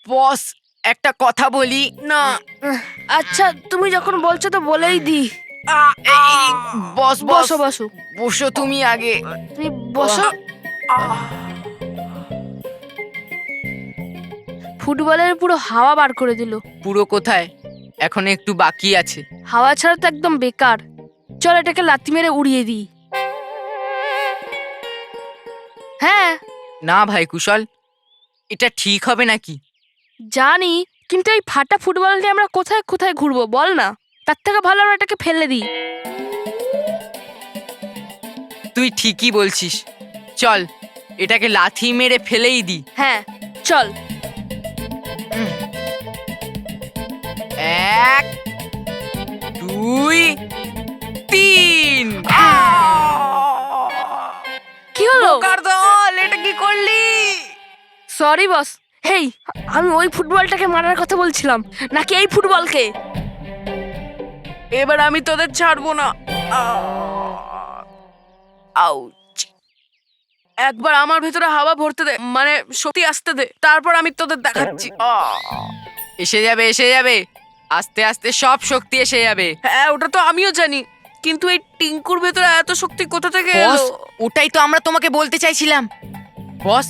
বস, একটা কথা বলি না। আচ্ছা তুমি যখন বলছো তো বলেই দি। বস বস, বসো বসো, বসো তুমি আগে। তুমি বসো। ফুটবলের পুরো হাওয়া বার করে দিল। পুরো কোথায়, এখন একটু বাকি আছে। হাওয়া ছাড়া তো একদম বেকার। চল এটাকে লাথি মেরে উড়িয়ে দিই। হ্যাঁ না ভাই কুশল, এটা ঠিক হবে নাকি? জানি, কিন্তু এই ফাটা ফুটবল নিয়ে আমরা কোথায় কোথায় ঘুরবো বল না। তার থেকে ভালো আমরা এটাকে ফেলে দিই। তুই ঠিকই বলছিস, চল এটাকে লাথি মেরে ফেলেই দি। হ্যাঁ চল। 1 2 3। কি হলো? বোকার দল, এটা কি করলি? Sorry boss. হেই, আমি ওই ফুটবলটাকে মারার কথা বলছিলাম, নাকি এই ফুটবলকে? এবার আমি তোদের ছাড়বো না। আউচ। একবার আমার ভেতরে হাওয়া ভরতে দে, মানে শক্তি আসতে দে, তারপর আমি তোদের দেখাচ্ছি। এসে যাবে এসে যাবে, আস্তে আস্তে সব শক্তি এসে যাবে। হ্যাঁ ওটা তো আমিও জানি, কিন্তু এই টিঙ্কুর ভেতরে এত শক্তি কোথা থেকে বস, এলো? ওটাই তো আমরা তোমাকে বলতে চাইছিলাম। বস,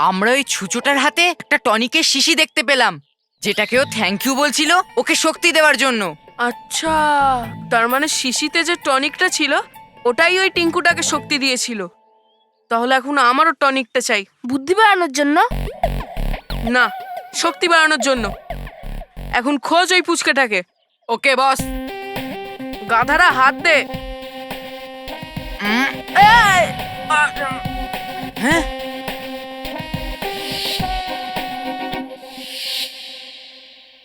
আমরা ওই ছুচোটার হাতে একটা টনিকের শিশি দেখতে পেলাম, যেটাকেও থ্যাংক ইউ বলছিল ওকে শক্তি দেওয়ার জন্য। আচ্ছা, তার মানে শিশিতে যে টনিকটা ছিল ওটাই ওই টিঙ্কুটাকে শক্তি দিয়েছিল। তাহলে এখন আমারও টনিকটা চাই। বুদ্ধি বাড়ানোর জন্য? না, শক্তি বাড়ানোর জন্য। এখন খোঁজ ওই পুচকেটাকে। ওকে বস। গাধারা হাত দে। উম, এই! হ্যাঁ,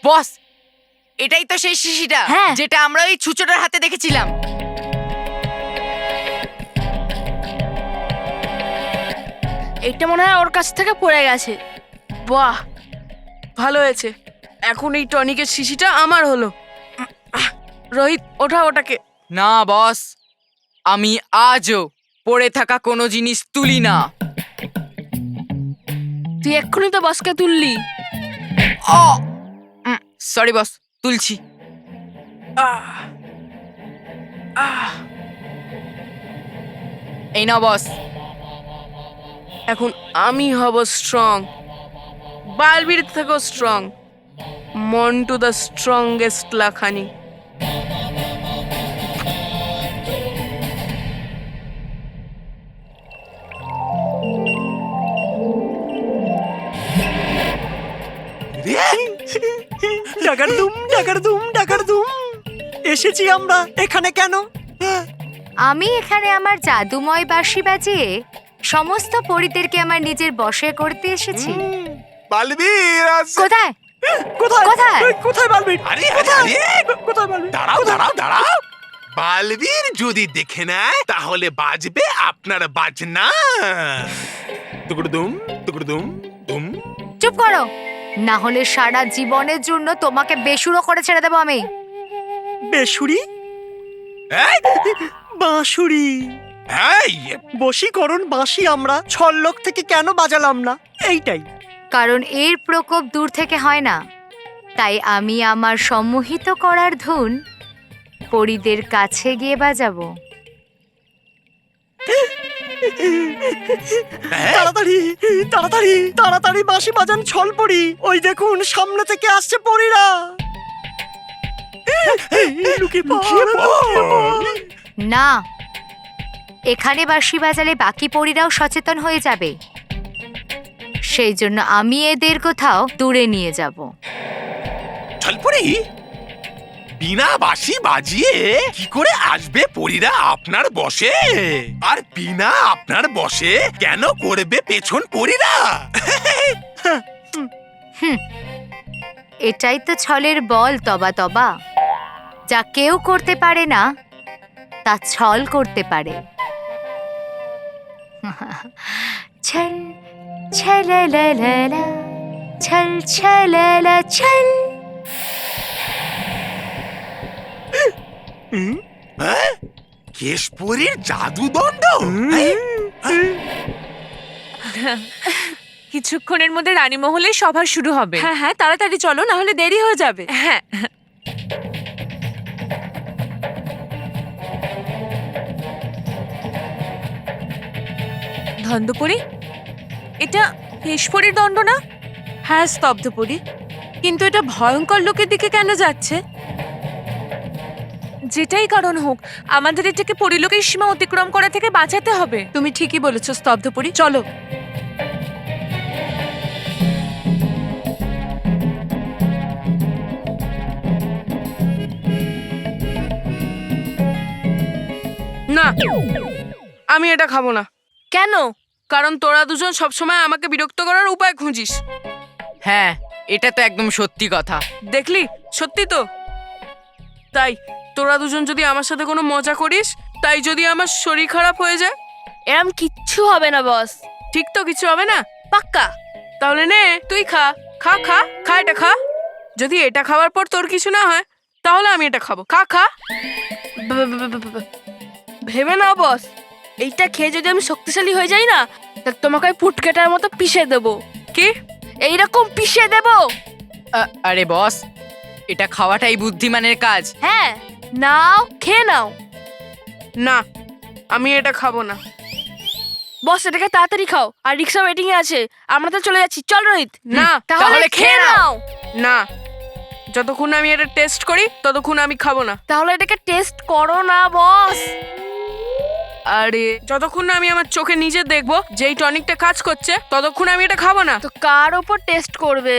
বস, এটাই তো সেই শিশিটা হ্যাঁ। যেটা আমরা ওই ছুচোটার হাতে দেখেছিলাম। এটা মনে হয় ওর কাছ থেকে পড়ে গেছে। বাহ, ভালো হয়েছে। এখন এই টনিকের শিশিটা আমার হলো। রোহিত, ওঠা ওটাকে। না বস, আমি আজও পড়ে থাকা কোনো জিনিস তুলি না। তুই এক্ষুনি তো বসকে তুললি। সরি বস, তুলছি। আহ, আহ, এই নাও বস। এখন আমি হব স্ট্রং, বালবীর থেকেও strong. Montu the strongest Lakhani. ডাকারদুম ডাকারদুম ডাকারদুম, এসেছি আমরা এখানে কেন? আমি এখানে আমার জাদুময় বাঁশি বাজিয়ে সমস্ত পরীদেরকে আমার নিজের বশে করতে এসেছি। বালবীর আছে। কোথায় কোথায় কোথায়? কোথায় বালবীর? আরে আরে আরে, কোথায় বালবীর? দাঁড়াও দাঁড়াও দাঁড়াও। বালবীর যদি দেখে নেয় তাহলে বাজবে আপনার বাজনা। টুকুরদুম টুকুরদুম দুম। চুপ করো, না হলে সারা জীবনের জন্য তোমাকে বেসুরো করে ছেড়ে দেবো আমি। বেসুরি? এই, বাঁশুরি? এই, বশীকরণ বাঁশি আমরা ছল্লক থেকে কেন বাজালাম না? এইটাই। কারণ এর প্রকোপ দূর থেকে হয় না, তাই আমি আমার সম্মোহিত করার ধুন পরীদের কাছে গিয়ে বাজাবো। তাড়াতাড়ি তাড়াতাড়ি তাড়াতাড়ি বাঁশি বাজান ছলপরি। ওই দেখুন সামনে থেকে আসছে পরীরা। লুকিয়ে পড়। না, এখানে বাঁশি বাজালে বাকি পরীরাও সচেতন হয়ে যাবে, সেই জন্য আমি এদের কোথাও দূরে নিয়ে যাব। ছলপুরি, বিনা বাঁশি বাজিয়ে কি করে আসবে পরীরা আপনার বশে? আর বিনা আপনার বশে কেন করবে পেছন পরীরা? এটাই তো ছলের বল তবা তবা। যা কেউ করতে পারে না তা ছল করতে পারে। ছল ছললালা, ছল ছললা ছল। হ্যাঁ? কেশপুরীর জাদুদণ্ড? কিছুক্ষণের মধ্যে রানীমহলে সভা শুরু হবে। হ্যাঁ হ্যাঁ, তাড়াতাড়ি চলো, না হলে দেরি হয়ে যাবে। হ্যাঁ। ধন্দপরি, এটা হেশপরির দণ্ড না? হ্যাঁ স্তব্ধপুরী, কিন্তু এটা ভয়ঙ্কর লোকের দিকে কেন যাচ্ছে? যেটাই কারণ হোক, আমাদের এটাকে পরিলোকের সীমা অতিক্রম করা থেকে বাঁচাতে হবে। তুমি ঠিকই বলেছো স্তব্ধপুরী, চলো। না, আমি এটা খাবো না। কেন? কারণ তোরা দুজন সবসময় আমাকে বিরক্ত করার উপায় খুঁজিস। হ্যাঁ, এটা তো একদম সত্যি কথা। দেখলি, সত্যি তো। তাই তোরা দুজন যদি আমার সাথে কোনো মজা করিস, তাই যদি আমার শরীর খারাপ হয়ে যায়, এরম কিচ্ছু হবে না বস, ঠিক তো কিছু হবে না? পাক্কা। তাহলে নে, তুই খা খা খা খা, এটা খা। যদি এটা খাওয়ার পর তোর কিছু না হয়, তাহলে আমি এটা খাবো। খা খা। ভেবে নাও বস, এইটা খেয়ে যদি আমি শক্তিশালী হয়ে যাই না, তা তোমাকে আমি পুটকেটার মতো পিষে দেবো। কি? এইরকম পিষে দেবো। আরে বস, এটা খাওয়াটাই বুদ্ধিমানের কাজ। হ্যাঁ, নাও, খেয়ে নাও। না, আমি এটা খাবো না। বস, এটাকে তাড়াতাড়ি খাও, আর রিক্সা ওয়েটিং এ আছে, আমরা তো চলে যাচ্ছি। চল রোহিত। না, তাহলে খেয়ে নাও। না, যতক্ষণ না আমি এটা টেস্ট করি ততক্ষণ আমি খাবো না। তাহলে এটাকে টেস্ট করো না বস। আরে, যতক্ষণ না আমি আমার চোখে নিজে দেখবো যে এই টনিকটা কাজ করছে, ততক্ষণ আমি এটা খাবো না। তো কার ওপর টেস্ট করবে?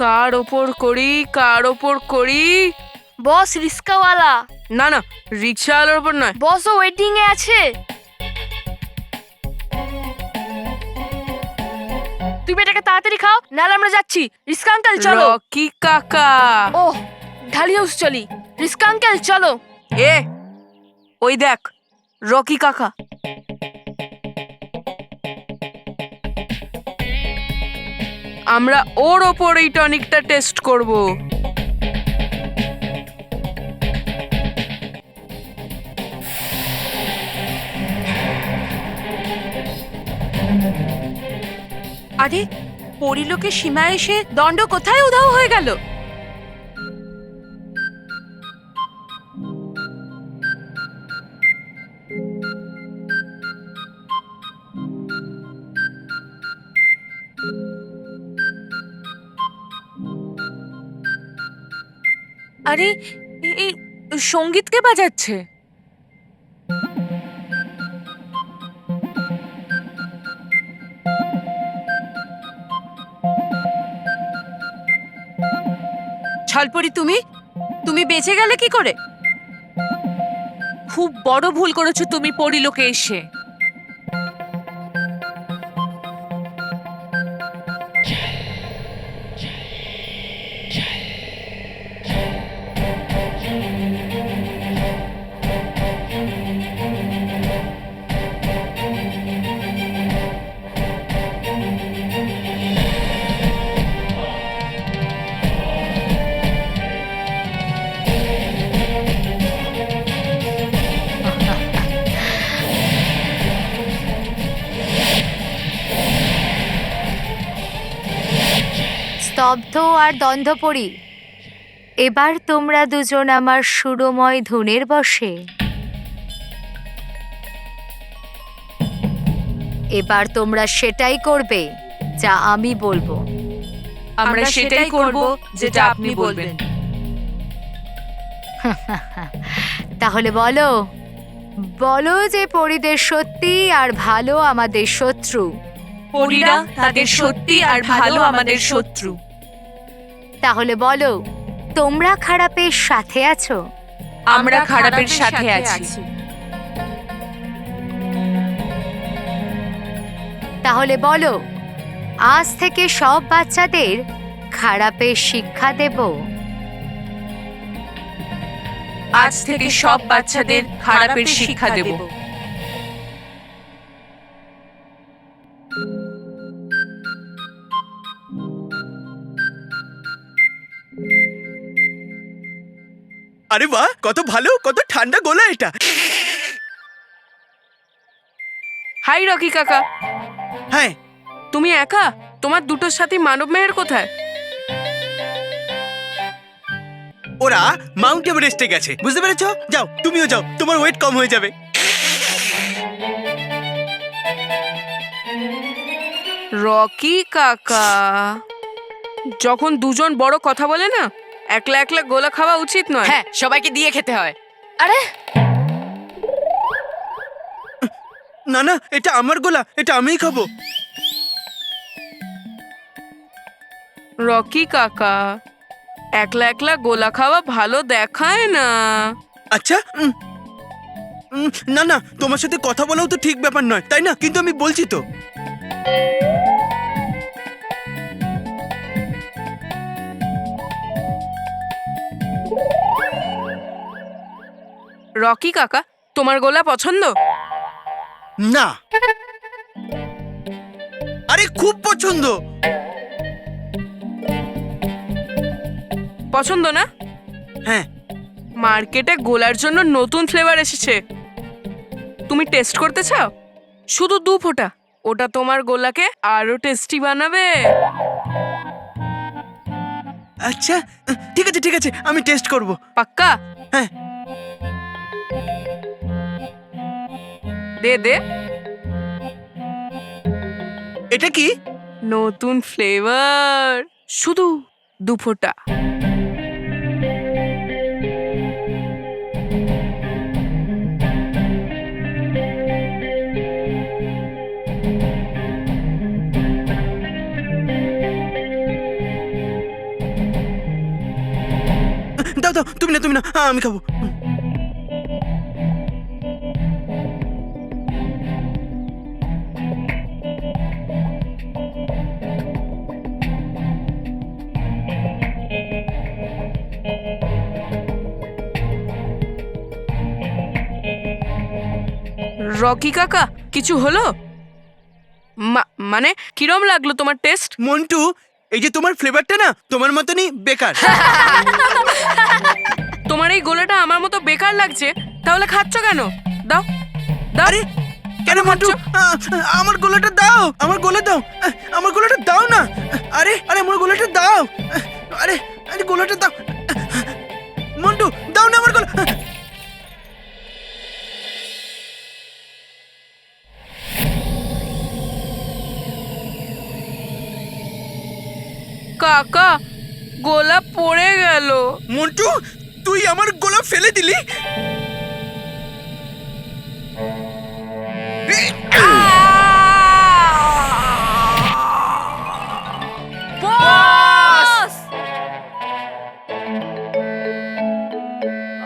কার ওপর করি, কার ওপর করি? বস, রিক্সাওয়ালা। না না, রিক্সাওয়ালার ওপর নয়। বস, ও ওয়েটিং এ আছে। তুমি এটাকে তাড়াতাড়ি খাও, নাহলে আমরা যাচ্ছি। রিস্কা আঙ্কেল চলো। রকি কাকা। ওহ, ঢালি হাউস চলি। রিস্কা আঙ্কেল চলো। এ, ওই দেখ, রকি কাকা। আমরা ওর ওপর এই টনিকটা টেস্ট করব। আরে, পরিলোকের সীমা এসে দণ্ড কোথায় উধাও হয়ে গেল? আরে, এই সঙ্গীত কে বাজাচ্ছে? ছলপরি, তুমি বেঁচে গেলে কি করে? খুব বড় ভুল করেছো তুমি পরিলোকে এসে। স্তব্ধ আর দ্বন্দ্বপরি, এবার তোমরা দুজন আমার সুরময় ধুনের বশে। এবার তোমরা সেটাই করবে যা আমি বলবো। আমরা সেটাই করব যেটা আপনি বলবেন। তাহলে বলো, বলো যে পরিদের সত্যি আর ভালো আমাদের শত্রু। পরীরা তাদের সত্যি আর ভালো আমাদের শত্রু। তাহলে বলো, তোমরা খারাপের সাথে আছো। আমরা খারাপের সাথে আছি। তাহলে বলো, আজ থেকে সব বাচ্চাদের খারাপের শিক্ষা দেব। আজ থেকে সব বাচ্চাদের খারাপের শিক্ষা দেব। আরে বাহ, কত ভালো, কত ঠান্ডা গোলা এটা। হাই রকি কাকা। হ্যাঁ, তুমি একা? তোমার দুটো সাথী মানব মেহের কোথায়? ওরা মাউন্ট এভারেস্টে গেছে, বুঝতে পেরেছো? যাও, তুমিও যাও, তোমার ওয়েট কম হয়ে যাবে। রকি কাকা, যখন দুজন বড় কথা বলে না, একলা একলা গোলা খাওয়া উচিত নয়। হ্যাঁ, সবাইকে দিয়ে খেতে হয়। আরে না না, এটা আমার গোলা, এটা আমিই খাবো। রকি কাকা, একলা একলা গোলা খাওয়া ভালো দেখায় না। আচ্ছা, না না, তোমার সাথে কথা বলাও তো ঠিক ব্যাপার নয়, তাই না? কিন্তু আমি বলছি তো। রকি কাকা, তোমার গোলা পছন্দ? না, আরে খুব পছন্দ। পছন্দ না? হ্যাঁ। মার্কেটে গোলার জন্য নতুন ফ্লেভার এসেছে, তুমি টেস্ট করতে চাও? শুধু 2 ফোঁটা, ওটা তোমার গোলাকে আরো টেস্টি বানাবে। আচ্ছা, ঠিক আছে ঠিক আছে, আমি টেস্ট করব। পাক্কা? হ্যাঁ। দে দে। এটা কি? নতুন ফ্লেভার, শুধু 2 ফোঁটা। দাও দাও, তুমি না তুমি না, আমি খাবো। রকি কাকা, কিছু হলো? মানে কিরম লাগলো তোমার টেস্ট? মন্টু, এই যে তোমার ফ্লেভারটা না তোমার মতনই বেকার। তোমার এই গোলাটা আমার মতো বেকার লাগছে, তাহলে খাচ্ছ কেন? দাও দাও। আরে কেন মন্টু, আমার গোলাটা দাও, আমার গোলা দাও, আমার গোলাটা দাও না। আরে আরে আমার গোলাটা দাও, আরে আরে গোলাটা দাও, মন্টু দাও না আমার গোলা। কাকা, গোলা পড়ে গেল। মন্টু, তুই আমার গোলা ফেলে দিলি। বস,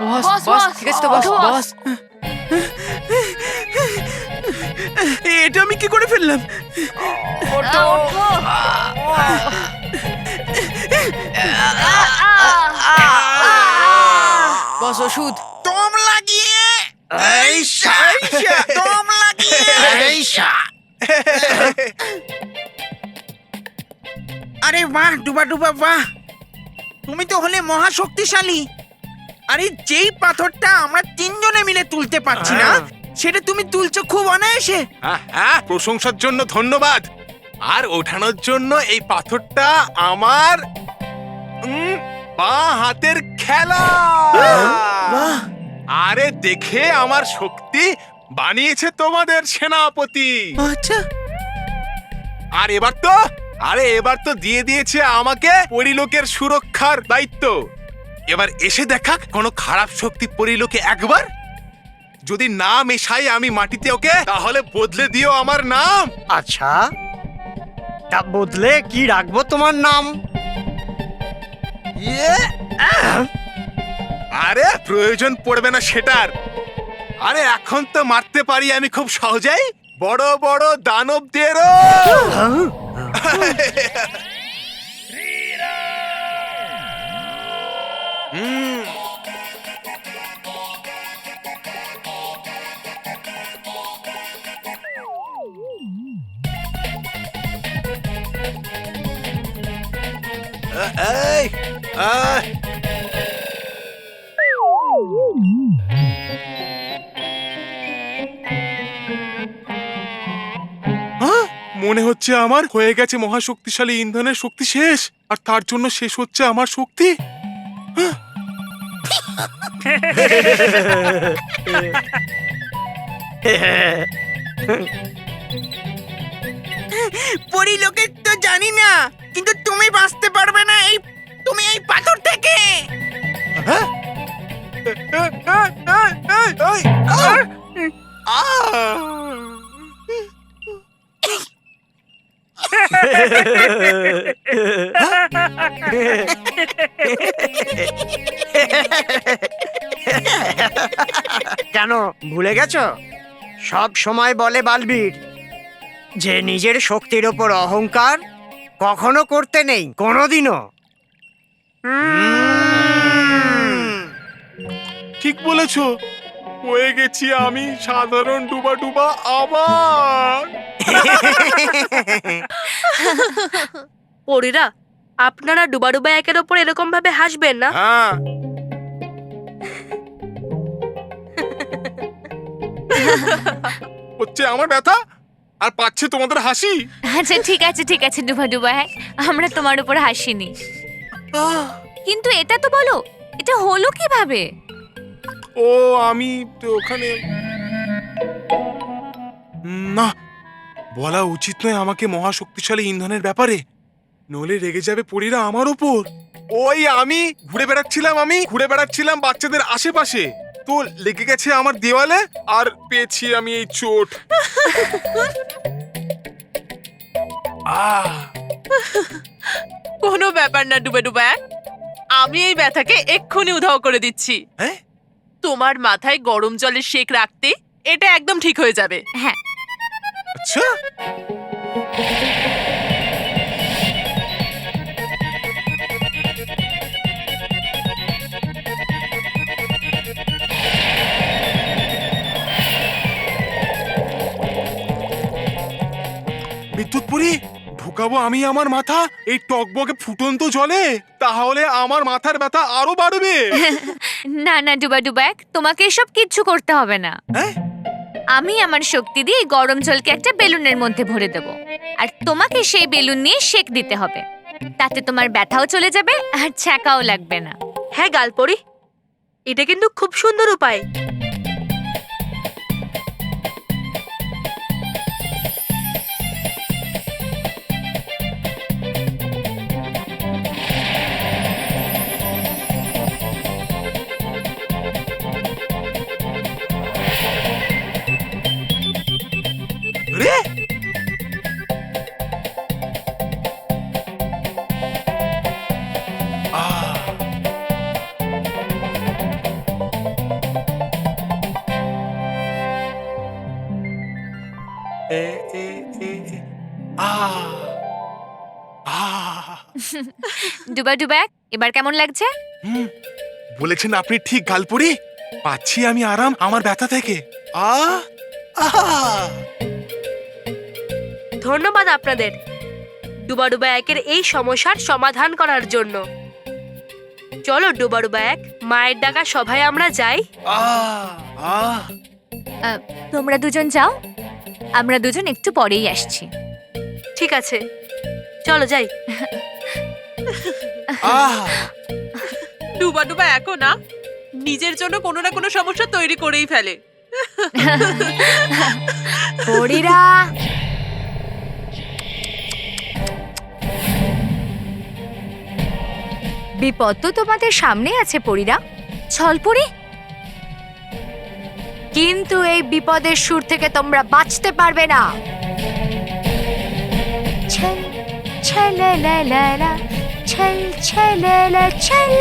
বস, বস, বস, ঠিক আছে তো বস, বস। বস। এটা আমি কি করে ফেললাম? বস, ওষুধ। দম লাগিয়ে এই দম লাগিয়ে এই আরে বাহ, ডুবা ডুবা বাহ, তুমি তো হলে মহা শক্তিশালী। আরে যেই পাথরটা আমরা 3 জনে মিলে তুলতে পারছি না, সেটা তুমি তুলছো খুব অনায়াসে। হ্যাঁ, প্রশংসার জন্য ধন্যবাদ। আর ওঠানোর জন্য এই পাথরটা আমার বাঁ হাতের খেলা। বাহ, আরে দেখে আমার শক্তি বানিয়েছে তোমাদের সেনাপতি। আচ্ছা। আর এবার তো দিয়ে দিয়েছে আমাকে পরিলোকের সুরক্ষার দায়িত্ব। এবার এসে দেখা কোনো খারাপ শক্তি পরিলোকে একবার যদি না মেশাই আমি মাটিতে ওকে, তাহলে বদলে দিও আমার নাম। আচ্ছা, তা বদলে কি রাখবো তোমার নাম? আরে প্রয়োজন পড়বে না সেটার। আরে এখন তো মারতে পারি আমি খুব সহজেই বড় বড় দানবদেরও। এই মনে হচ্ছে আমার হয়ে গেছে মহাশক্তিশালী ইন্ধনের শক্তি শেষ, আর তার জন্য শেষ হচ্ছে আমার শক্তি। পরিলোকের তো জানি না, কিন্তু তুমি বাঁচতে পারবে না তুমি এই পাথর থেকে। কেন ভুলে গেছো? সব সময় বলে বালবীর যে নিজের শক্তির ওপর অহংকার কখনো করতে নেই, কোনোদিনও। ঠিক বলেছো, হয়ে গেছি আমি সাধারণ ডুবা ডুবা আবার। পরীরা, আপনারা ডুবাডুবা একের ওপর এরকম ভাবে হাসবেন না। হ্যাঁ, হচ্ছে আমার ব্যথা আর পাচ্ছে তোমাদের হাসি। আচ্ছা ঠিক আছে ডুবা ডুবা, হ্যাঁ আমরা তোমার উপর হাসিনি, কিন্তু এটা তো বলো এটা হলো কিভাবে? ও আমি তো ওখানে না, বলা উচিত নয় আমাকে মহাশক্তিশালী ইন্ধনের ব্যাপারে, নইলে রেগে যাবে পরীরা আমার ওপর। ওই আমি ঘুরে বেড়াচ্ছিলাম বাচ্চাদের আশেপাশে, তো লেগে গেছে আমার দেওয়ালে আর পেয়েছি আমি এই চোট। কোনো ব্যাপার না ডুবে ডুবে, আমি এই ব্যথাকে এক্ষুনি উধাও করে দিচ্ছি। হ্যাঁ? তোমার মাথায় গরম জলের শেক রাখতে এটা একদম ঠিক হয়ে যাবে। হ্যাঁ আচ্ছা, বিদ্যুৎ পুরী ঢুকাবো আমি আমার মাথা এই টকবকে ফুটন্ত জলে, তাহলে আমার মাথার ব্যথা আরো বাড়বে। না ডুবা ডুবা, তোমাকে এসব কিচ্ছু করতে হবে না। হ্যাঁ? আমি আমার শক্তি দিয়ে এই গরম জলকে একটা বেলুনের মধ্যে ভরে দেব, আর তোমাকে সেই বেলুন নিয়ে শেক দিতে হবে, তাতে তোমার ব্যথাও চলে যাবে আর ছ্যাঁকাও লাগবে না। হ্যাঁ গালপরি, এটা কিন্তু খুব সুন্দর উপায়। রে ডুবা ডুবা, এবার কেমন লাগছে? বলেছেন আপনি ঠিক গালপুরি, পাচ্ছি আমি আরাম আমার ব্যথা থেকে। আহ ধন্যবাদ আপনাদের ডুবাডুবা একের এই সমস্যার সমাধান করার জন্য। চলো ডুবাডুবা এক, মায়ের ডাকা সভায় আমরা যাই। তোমরা দুজন যাও, আমরা দুজন একটু পরেই আসছি। ঠিক আছে, চলো যাই। ডুবা ডুবা একা না, নিজের জন্য কোনো না কোনো সমস্যা তৈরি করেই ফেলে। পরীরা, বিপদ তো তোমাদের সামনে আছে পরীরা, ছলপরি, কিন্তু এই বিপদের সুর থেকে তোমরা বাঁচতে পারবে না। ছল ছল লা লা লা, ছল ছল লা ছল।